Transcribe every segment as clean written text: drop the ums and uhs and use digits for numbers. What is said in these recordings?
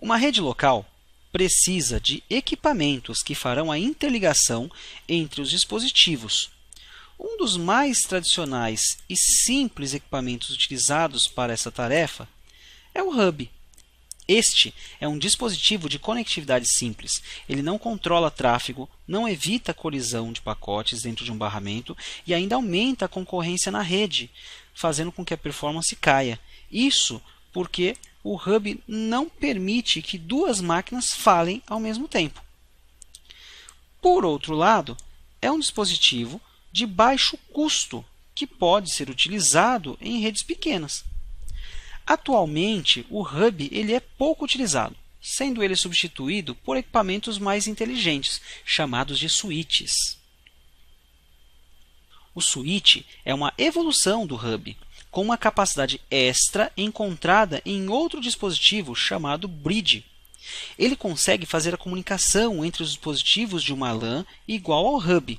Uma rede local precisa de equipamentos que farão a interligação entre os dispositivos. Um dos mais tradicionais e simples equipamentos utilizados para essa tarefa é o hub. Este é um dispositivo de conectividade simples. Ele não controla tráfego, não evita colisão de pacotes dentro de um barramento e ainda aumenta a concorrência na rede, fazendo com que a performance caia. Isso porque o hub não permite que duas máquinas falem ao mesmo tempo. Por outro lado, é um dispositivo de baixo custo que pode ser utilizado em redes pequenas. Atualmente, o hub ele é pouco utilizado, sendo ele substituído por equipamentos mais inteligentes, chamados de switches. O switch é uma evolução do hub, com uma capacidade extra encontrada em outro dispositivo chamado bridge. Ele consegue fazer a comunicação entre os dispositivos de uma LAN igual ao hub.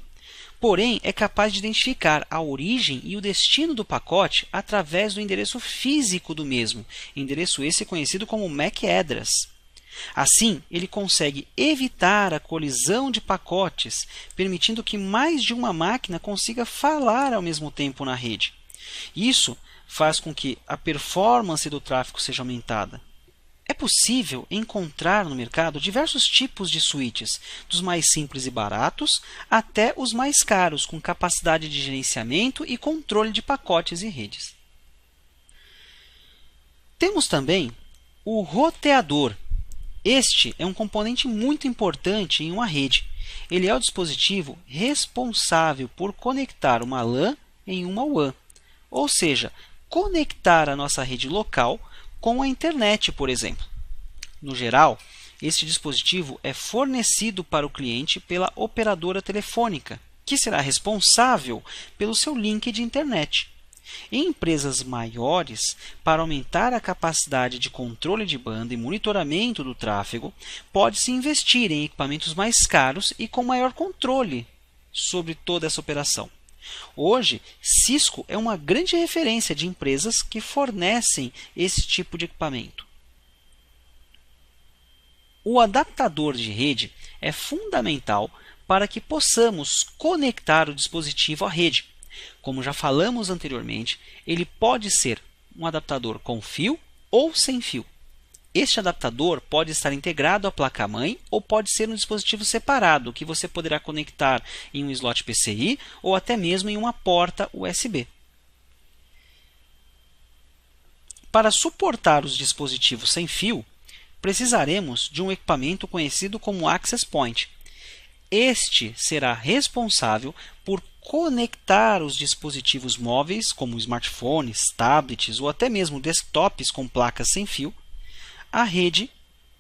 Porém, é capaz de identificar a origem e o destino do pacote através do endereço físico do mesmo, endereço esse conhecido como MAC address. Assim, ele consegue evitar a colisão de pacotes, permitindo que mais de uma máquina consiga falar ao mesmo tempo na rede. Isso faz com que a performance do tráfego seja aumentada. É possível encontrar no mercado diversos tipos de switches, dos mais simples e baratos até os mais caros, com capacidade de gerenciamento e controle de pacotes e redes. Temos também o roteador. Este é um componente muito importante em uma rede. Ele é o dispositivo responsável por conectar uma LAN em uma WAN, ou seja, conectar a nossa rede local com a internet, por exemplo. No geral, este dispositivo é fornecido para o cliente pela operadora telefônica, que será responsável pelo seu link de internet. Em empresas maiores, para aumentar a capacidade de controle de banda e monitoramento do tráfego, pode-se investir em equipamentos mais caros e com maior controle sobre toda essa operação. Hoje, Cisco é uma grande referência de empresas que fornecem esse tipo de equipamento. O adaptador de rede é fundamental para que possamos conectar o dispositivo à rede. Como já falamos anteriormente, ele pode ser um adaptador com fio ou sem fio. Este adaptador pode estar integrado à placa-mãe ou pode ser um dispositivo separado, que você poderá conectar em um slot PCI ou até mesmo em uma porta USB. Para suportar os dispositivos sem fio, precisaremos de um equipamento conhecido como Access Point. Este será responsável por conectar os dispositivos móveis, como smartphones, tablets ou até mesmo desktops com placas sem fio, à rede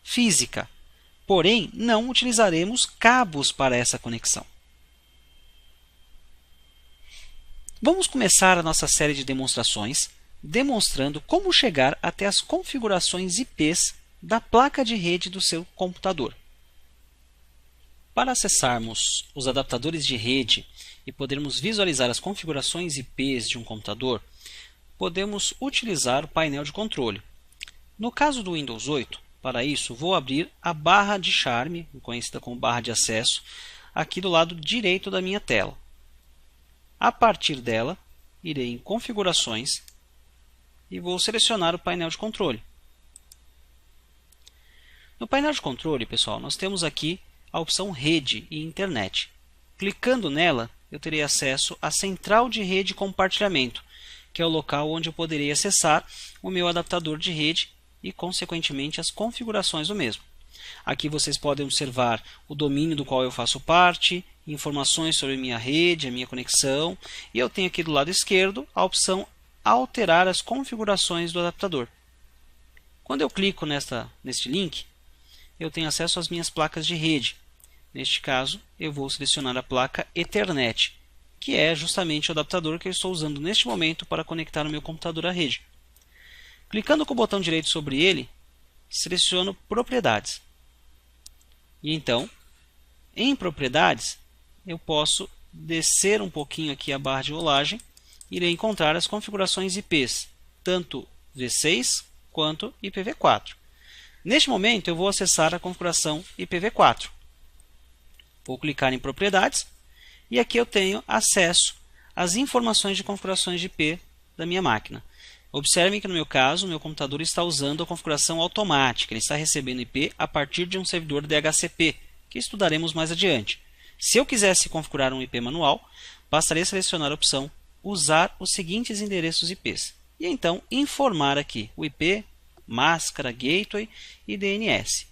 física. Porém, não utilizaremos cabos para essa conexão. Vamos começar a nossa série de demonstrações demonstrando como chegar até as configurações IPs da placa de rede do seu computador. Para acessarmos os adaptadores de rede e podermos visualizar as configurações IPs de um computador, podemos utilizar o painel de controle. No caso do Windows 8, para isso vou abrir a barra de charme, conhecida como barra de acesso, aqui do lado direito da minha tela. A partir dela, irei em configurações e vou selecionar o painel de controle. No painel de controle, pessoal, nós temos aqui a opção Rede e Internet. Clicando nela, eu terei acesso à central de rede e compartilhamento, que é o local onde eu poderei acessar o meu adaptador de rede e, consequentemente, as configurações do mesmo. Aqui vocês podem observar o domínio do qual eu faço parte, informações sobre minha rede, a minha conexão, e eu tenho aqui do lado esquerdo a opção Alterar as configurações do adaptador. Quando eu clico neste link, eu tenho acesso às minhas placas de rede. Neste caso, eu vou selecionar a placa Ethernet, que é justamente o adaptador que eu estou usando neste momento para conectar o meu computador à rede. Clicando com o botão direito sobre ele, seleciono Propriedades. E então, em Propriedades, eu posso descer um pouquinho aqui a barra de rolagem e irei encontrar as configurações IPs, tanto V6 quanto IPv4. Neste momento, eu vou acessar a configuração IPv4. Vou clicar em Propriedades e aqui eu tenho acesso às informações de configurações de IP da minha máquina. Observem que no meu caso, o meu computador está usando a configuração automática. Ele está recebendo IP a partir de um servidor DHCP, que estudaremos mais adiante. Se eu quisesse configurar um IP manual, bastaria selecionar a opção Usar os seguintes endereços IPs. E então informar aqui o IP, máscara, gateway e DNS.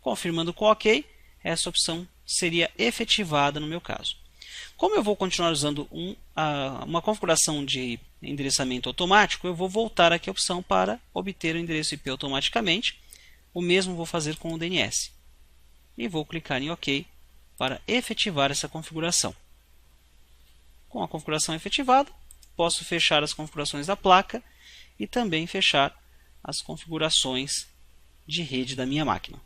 Confirmando com OK, essa opção seria efetivada no meu caso. Como eu vou continuar usando uma configuração de endereçamento automático, eu vou voltar aqui a opção para obter o endereço IP automaticamente. O mesmo vou fazer com o DNS. E vou clicar em OK para efetivar essa configuração. Com a configuração efetivada, posso fechar as configurações da placa e também fechar as configurações de rede da minha máquina.